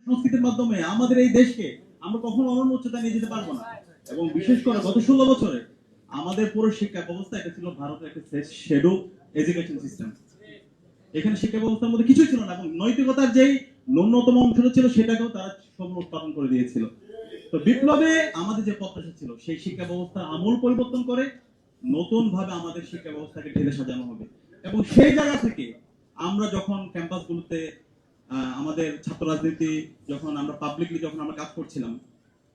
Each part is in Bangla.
সংস্কৃতির মাধ্যমে আমাদের এই দেশকে আমরা কখনো অনন্য উচ্চতায় নিয়ে যেতে পারবো না। এবং বিশেষ করে গত 16 বছরে আমাদের পুরো শিক্ষা ব্যবস্থা এটা ছিল ভারতের একটা শেডো এডুকেশন সিস্টেম। এখানে শিক্ষা ব্যবস্থার মধ্যে কিছুই ছিল না এবং নৈতিকতার যেই ন্যূনতম অংশটা ছিল সেটাকেও তারা সম্পূর্ণ উৎপাদন করে দিয়েছিল। তো বিপ্লবে আমাদের যে প্রত্যাশা ছিল সেই শিক্ষা ব্যবস্থা আমূল পরিবর্তন করে নতুন ভাবে আমাদের শিক্ষা ব্যবস্থাকে ঢেলে সাজানো হবে। এবং সেই জায়গা থেকে আমরা যখন ক্যাম্পাসগুলোতে আমাদের ছাত্র রাজনীতি যখন আমরা পাবলিকলি যখন আমরা কাজ করছিলাম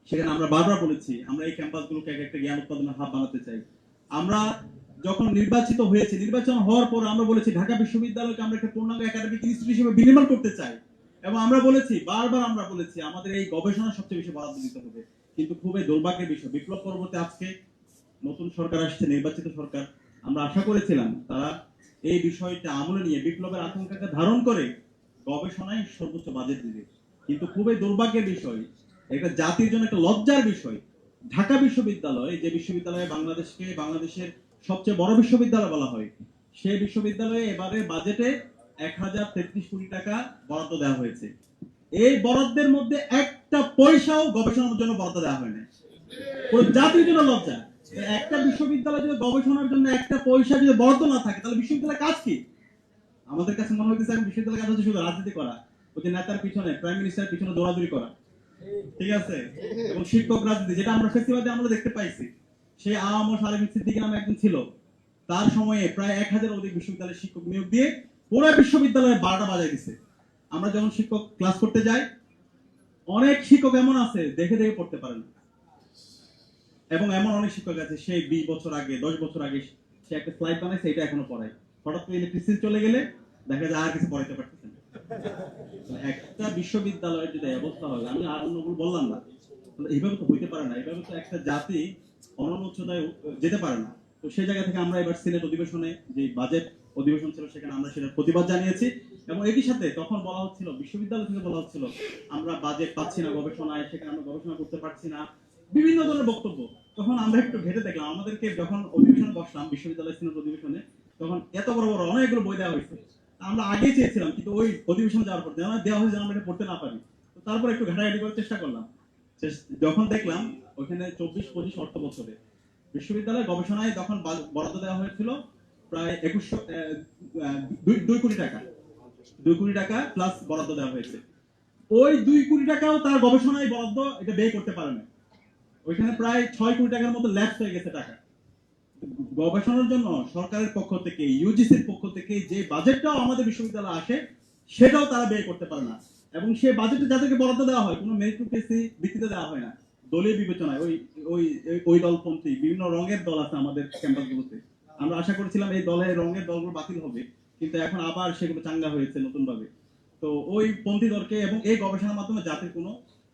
সেখানে আমরা বারবার বলেছি আমরা এই ক্যাম্পাসগুলোকে একটা জ্ঞান উৎপাদনের হাব বানাতে চাই। আমরা যখন নির্বাচিত হয়েছে, নির্বাচন হওয়ার পর আমরা বলেছি ঢাকা বিশ্ববিদ্যালয়কে আমরা একটা পূর্ণাঙ্গ একাডেমিক ইনস্টিটিউট হিসেবে বিনির্মাণ করতে চাই। এবং আমরা বলেছি বারবার আমরা বলেছি আমাদের এই গবেষণা সবচেয়ে বেশি বরাদ্দ দিতে হবে। কিন্তু খুবই দুর্ভাগ্যের বিষয় বিপ্লব পরবর্তী আজকে নতুন সরকার আসছে, নির্বাচিত সরকার, আমরা আশা করেছিলাম তারা এই বিষয়টা আমলে নিয়ে বিপ্লবের আকাঙ্ক্ষাকে ধারণ করে গবেষণায় সর্বোচ্চ বাজেট দিবে। কিন্তু খুবই দুর্ভাগ্যের বিষয়, একটা জাতির জন্য একটা লজ্জার বিষয়, ঢাকা বিশ্ববিদ্যালয় যে বিশ্ববিদ্যালয়ে বাংলাদেশের সবচেয়ে বড় বিশ্ববিদ্যালয় বলা হয়, সেই বিশ্ববিদ্যালয়ে এবারে বাজেটে 1033 কোটি টাকা বরাদ্দ দেওয়া হয়েছে। এই বরাদ্দের মধ্যে একটা পয়সাও গবেষণার জন্য বরাদ্দ দেওয়া হয় না। জাতির জন্য লজ্জা। একটা বিশ্ববিদ্যালয় যদি গবেষণার জন্য একটা পয়সা যদি বরাদ্দ না থাকে তাহলে বিশ্ববিদ্যালয়ের কাজ কি? আমাদের কাছে মনে হইতেছে বিশ্ববিদ্যালয়ের কাজ হচ্ছে শুধু রাজনীতি করা, ওই যে নেতার পিছনে, প্রাইম মিনিস্টারের পিছনে দৌড়াদৌড়ি করা, ঠিক আছে? এবং শিক্ষক রাজনীতি যেটা আমরা ফেস্টিভ্যালে আমরা দেখতে পাইছি। সেই আওয়াম ও সালেম সিদ্দিকী নামে একজন ছিল, তার সময়ে প্রায় 1000 অধিক বিশ্ববিদ্যালয়ের শিক্ষক নিয়োগ দিয়ে পুরো বিশ্ববিদ্যালয়ে 12টা বাজায় দিছে। আমরা যখন শিক্ষক ক্লাস করতে যাই অনেক শিক্ষক এমন আছে দেখে দেখে পড়তে পারে না। এবং এমন অনেক শিক্ষক আছে সেই 20 বছর আগে 10 বছর আগে সে একটা স্লাইড বানাইছে এটা এখনো পড়ায়, হঠাৎ করে ইলেকট্রিসিটি চলে গেলে দেখা যায় আর কিছু পড়াইতে পারতেছে না। একটা বিশ্ববিদ্যালয়ের যদি অবস্থা হয়, আমি আর অন্যগুলো বললাম না, এইভাবে তো হইতে পারে না। এইভাবে তো একটা জাতি অনন্য উচ্চতায় যেতে পারে না। তো সেই জায়গা থেকে আমরা এবার সিনেট অধিবেশনে যে বাজেট অধিবেশন ছিল সেখানে আমরা সেটার প্রতিবাদ জানিয়েছি। এবং একই সাথে তখন বলা হচ্ছিল বিশ্ববিদ্যালয় থেকে বলা হচ্ছিল আমরা বাজেট পাচ্ছি না গবেষণায়, সেখানে আমরা গবেষণা করতে পারছি না, বিভিন্ন ধরনের বক্তব্য। তখন আমরা একটু ঘেটে দেখলাম আমাদেরকে যখন অধিবেশনে বসলাম বিশ্ববিদ্যালয় সিনেট অধিবেশনে, তখন এত বড় বড় অনেকগুলো বই দেওয়া হয়েছে। আমরা আগে চেয়েছিলাম কিন্তু ওই অধিবেশনে যাওয়ার পর দেওয়া হয়েছে আমরা এটা পড়তে না পারি। তো তারপর একটু ঘাটাঘাটি করার চেষ্টা করলাম, যখন দেখলাম ওখানে 24-25 অর্থ বছরে বিশ্ববিদ্যালয় গবেষণায় তখন বরাদ্দ দেওয়া হয়েছিল প্রায় 2 কোটি টাকা, 2 কোটি টাকা প্লাস বরাদ্দ দেওয়া হয়েছে। ওই 2 কোটি টাকাও তার গবেষণায় বরাদ্দ এটা ব্যয় করতে পারে না। ওইখানে প্রায় 6 কোটি টাকার মতো ল্যাপস হয়ে গেছে টাকা। গবেষণার জন্য সরকারের পক্ষ থেকে, ইউজিসির পক্ষ থেকে যে বাজেটটাও আমাদের বিশ্ববিদ্যালয়ে আসে সেটাও তারা ব্যয় করতে পারে না। এবং সেই বাজেটে যাদেরকে বরাদ্দ দেওয়া হয় কোনো মেরিটোক্রেসি ভিত্তিতে দেওয়া হয় না, দলীয় বিবেচনায়। ওই ওই ওই দলপন্থী বিভিন্ন রঙের দল আছে আমাদের ক্যাম্পাসগুলোতে। আমরা আশা করেছিলাম এই রঙের দলগুলো বাতিল হবে, কিন্তু এখন আবার সেগুলো চাঙ্গা হয়েছে নতুন ভাবে। তো ওই পন্থী দলকে এবং এই গবেষণার মাধ্যমে জাতির কোনো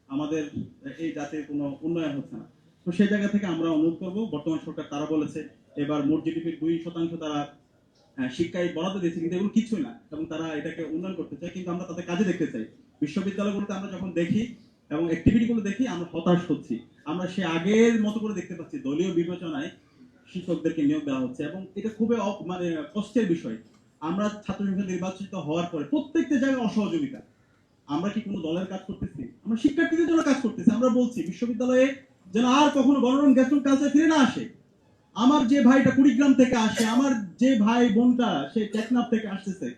আমাদের এই জাতির কোনো উন্নয়ন হচ্ছে না। তো সেই জায়গা থেকে আমরা অনুরোধ করব, বর্তমান সরকার তারা বলেছে এবার মোট জিডিপির 2% তারা শিক্ষায় বরাদ্দ দিয়েছে, কিন্তু এগুলো কিছুই না এবং তারা এটাকে উন্নয়ন করতে চায়, কিন্তু আমরা তাদের কাজে দেখতে চাই। বিশ্ববিদ্যালয়গুলোতে আমরা যখন দেখি এবং অ্যাক্টিভিটি গুলো দেখি আমরা হতাশ হচ্ছি। আমরা সে আগের মতো করে দেখতে পাচ্ছি দলীয় বিবেচনায় শিক্ষকদেরকে নিয়োগ দেওয়া হচ্ছে এবং এটা খুবই মানে কষ্টের বিষয়। আমরা ছাত্র সংসদ নির্বাচিত হওয়ার পরে প্রত্যেকটা জায়গায় অসহযোগিতা। আমরা কি কোনো দলের কাজ করতেছি? আমরা শিক্ষার্থীদের জন্য কাজ করতেছি। আমরা বলছি বিশ্ববিদ্যালয়ে যেন আর কখনো গণরম গ্যাস্ট্রন কালচার ফিরে না আসে। আমার যে ভাইটা কুড়িগ্রাম থেকে আসে, আমার যে ভাই বোনটা সে টেকনাফ থেকে আসতেছে,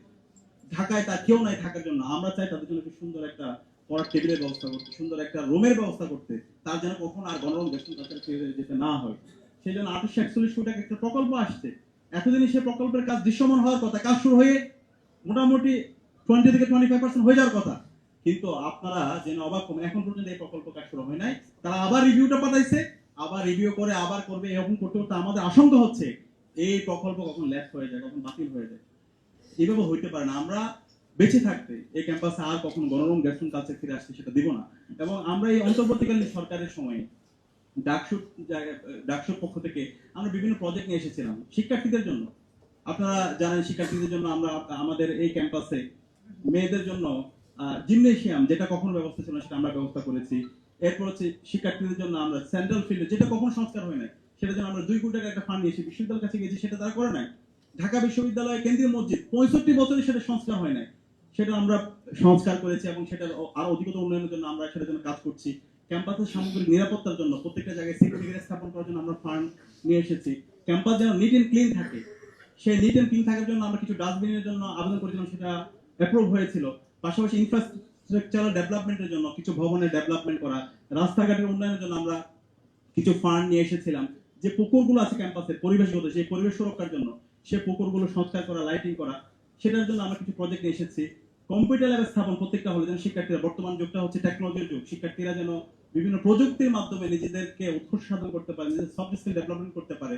ঢাকায় তার কেউ নাই থাকার জন্য, আমরা চাই তাদের জন্য সুন্দর একটা পড়ার টেবিলের ব্যবস্থা করতে, সুন্দর একটা রুমের ব্যবস্থা করতে, তার যেন কখনো আর গণরম গ্যাস্ট্রন কালচার ফিরে যেতে না হয়। সেই জন্য 841 কোটি টাকা একটা প্রকল্প আসছে। এতদিনই সে প্রকল্পের কাজ দৃশ্যমান হওয়ার কথা, কাজ শুরু হয়ে মোটামুটি 20-25% হয়ে যাওয়ার কথা, কিন্তু আপনারা যেন অবাক হবেন এখন পর্যন্ত এই প্রকল্প কাজ শুরু হয় নাই। তারা আবার রিভিউটা পাঠাইছে, আবার রিভিউ করে আবার করবে, এরকম করতে করতে আমাদের আশঙ্কা হচ্ছে এই প্রকল্প কখন ল্যাপস হয়ে যায়, কখন বাতিল হয়ে যায়। এভাবে হইতে পারে না। আমরা বেঁচে থাকতে এই ক্যাম্পাসে আর কখনো গণরম গ্যাস্ট্রন কালচার ফিরে আসছে সেটা দিব না। এবং আমরা এই অন্তর্বর্তীকালীন সরকারের সময়ে ডাকসুর পক্ষ থেকে আমরা বিভিন্ন প্রজেক্ট নিয়ে এসেছিলাম শিক্ষার্থীদের জন্য। আপনারা জানেন শিক্ষার্থীদের জন্য আমরা আমাদের এই ক্যাম্পাসে মেয়েদের জন্য জিমনেশিয়াম, যেটা কখনো ব্যবস্থা ছিল না সেটা আমরা ব্যবস্থা করেছি। এরপর হচ্ছে শিক্ষার্থীদের জন্য আমরা সেন্ট্রাল ফিল্ডে, যেটা কখনো সংস্কার হয় নাই, সেটার জন্য আমরা 2 কোটি টাকা একটা ফান্ড নিয়েছি, বিশ্ববিদ্যালয়ের কাছে গেছি, সেটা তারা করে নাই। ঢাকা বিশ্ববিদ্যালয় কেন্দ্রীয় মসজিদ 65 বছরে সেটা সংস্কার হয় নাই, সেটা আমরা সংস্কার করেছি এবং সেটার আরো অধিকতর উন্নয়নের জন্য আমরা সেটার জন্য কাজ করছি। ক্যাম্পাসের সামগ্রিক নিরাপত্তার জন্য প্রত্যেকটা জায়গায় সিকিউরিটি গ্যাস স্থাপন করার জন্য আমরা ফান্ড নিয়ে এসেছি। ক্যাম্পাস যেন নিট এন্ড ক্লিন থাকে, সেই নিট এন্ড ক্লিন থাকার জন্য আমরা কিছু ডাস্টবিনের জন্য আবেদন করেছিলাম, সেটা অ্যাপ্রুভ হয়েছিল। পাশাপাশি ইনফ্রাস্ট্রাকচারাল ডেভেলপমেন্টের জন্য কিছু ভবনের ডেভেলপমেন্ট করা, রাস্তাঘাটের উন্নয়নের জন্য আমরা কিছু ফান্ড নিয়ে এসেছিলাম। যে পুকুরগুলো আছে ক্যাম্পাসের পরিবেশগত, সেই পরিবেশ সুরক্ষার জন্য সেই পুকুরগুলো সংস্কার করা, লাইটিং করা, সেটার জন্য আমরা কিছু প্রজেক্ট নিয়ে এসেছি। কম্পিউটার ল্যাব স্থাপন প্রত্যেকটা হলে যেন শিক্ষার্থীরা, বর্তমান যুগটা হচ্ছে টেকনোলজির যুগ, শিক্ষার্থীরা যেন বিভিন্ন প্রযুক্তির মাধ্যমে নিজেদেরকে উৎকর্ষ সাধন করতে পারে, নিজেদের সফট স্কিল ডেভেলপমেন্ট করতে পারে,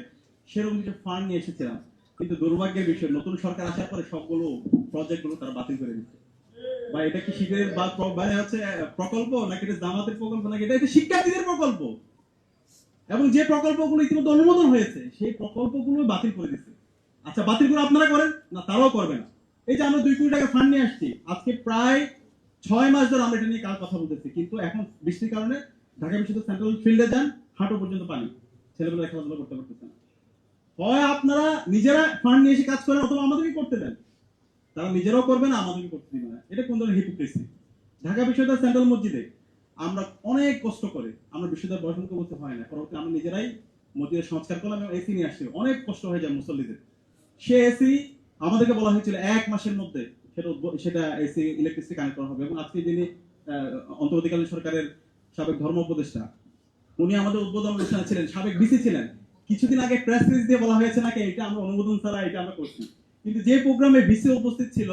সেরকম কিছু ফান্ড নিয়ে এসেছিলাম। কিন্তু দুর্ভাগ্যের বিষয়, নতুন সরকার আসার পরে সবগুলো প্রজেক্টগুলো তারা বাতিল করে দিচ্ছে। বা এটা কি শিবিরের বা হচ্ছে প্রকল্প, নাকি এটা জামাতের প্রকল্প, নাকি এটা শিক্ষার্থীদের প্রকল্প? এবং যে প্রকল্পগুলো ইতিমধ্যে অনুমোদন হয়েছে সেই প্রকল্পগুলো বাতিল করে দিচ্ছে। আচ্ছা, বাতিল করে আপনারা করেন না, তারাও করবে না। এই যে আমরা 2 কোটি টাকা ফান্ড নিয়ে আসছি, আজকে প্রায় 6 মাস ধরে আমরা এটা নিয়ে কথা বলতেছি, কিন্তু এখন বৃষ্টির কারণে ঢাকা বিশ্ববিদ্যালয় সেন্ট্রাল ফিল্ডে যান, হাঁটু পর্যন্ত পানি, ছেলেমেয়েরা খেলাধুলা করতে পারতেছে না। হয় আপনারা নিজেরা ফান্ড নিয়ে এসে কাজ করেন, অথবা আমাদেরকে করতে দেন। তারা নিজেরাও করবে না, আমাদেরকে করতে দিবে না। এটা কোন ধরনের হিপোক্রেসি? ঢাকা বিশ্ববিদ্যালয় সেন্ট্রাল মসজিদে আমরা অনেক কষ্ট করে, আমরা বিশ্ববিদ্যালয় বর্ষণকে বলতে হয় না, পরবর্তী আমরা নিজেরাই মসজিদের সংস্কার করলাম এবং এসি নিয়ে আসছি। অনেক কষ্ট হয়ে যায় মুসল্লিদের। সে এসি আমাদেরকে বলা হয়েছিল 1 মাসের মধ্যে সেটা এসি ইলেকট্রিসিটি কানেক্ট করা হবে। এবং আজকে যিনি অন্তর্বর্তীকালীন সরকারের সাবেক ধর্ম উপদেষ্টা, উনি আমাদের উদ্বোধন অনুষ্ঠানে ছিলেন, সাবেক ভিসি ছিলেন। কিছুদিন আগে প্রেস রিলিজ দিয়ে বলা হয়েছে নাকি এটা আমরা অনুমোদন ছাড়া এটা আমরা করছি। কিন্তু যে প্রোগ্রামে ভিসি উপস্থিত ছিল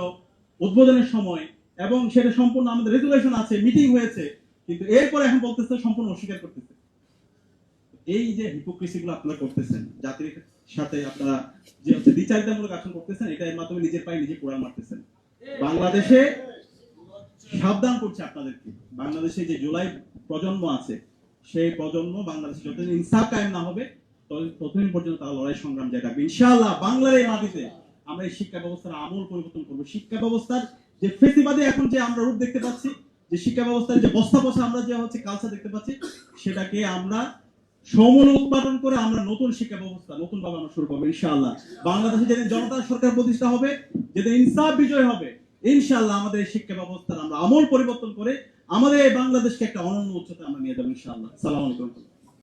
উদ্বোধনের সময়, এবং সেটা সম্পূর্ণ আমাদের রেজুলেশন আছে, মিটিং হয়েছে, কিন্তু এরপরে এখন বলতেছে সম্পূর্ণ অস্বীকার করতেছে। এই যে হিপোক্রেসি গুলো আপনারা করতেছেন, জাতির সাথে আপনারা যে হচ্ছে দ্বিচারিতামূলক আচরণ করতেছেন, এটা এর মাধ্যমে নিজের পায়ে নিজে কোড়াল মারতেছেন। বাংলাদেশে সাবধান করছে আপনাদেরকে, বাংলাদেশে যে জুলাই প্রজন্ম আছে, সেই প্রজন্ম বাংলাদেশে যতদিন ইনসাফ কায়েম না হবে ততদিন পর্যন্ত তারা লড়াই সংগ্রাম জারি রাখবে। ইনশাআল্লাহ বাংলার এই মাটিতে আমরা এই শিক্ষা ব্যবস্থার আমূল পরিবর্তন করব। শিক্ষা ব্যবস্থার যে ফেসিবাদে এখন যে আমরা রূপ দেখতে পাচ্ছি, যে শিক্ষা ব্যবস্থার যে বস্তা বসা আমরা যে হচ্ছে কালচার দেখতে পাচ্ছি, সেটাকে আমরা সমূল উৎপাদন করে আমরা নতুন শিক্ষা ব্যবস্থা নতুন ভাবে আমরা শুরু করবো ইনশাআল্লাহ। বাংলাদেশে যেদিন জনতার সরকার প্রতিষ্ঠা হবে, যেদিন ইনসাফ বিজয় হবে, ইনশাআল্লাহ আমাদের এই শিক্ষা ব্যবস্থার আমরা আমূল পরিবর্তন করে আমাদের এই বাংলাদেশকে একটা অনন্য উচ্চতায় আমরা নিয়ে যাবো ইনশাআল্লাহ। আসসালামু আলাইকুম।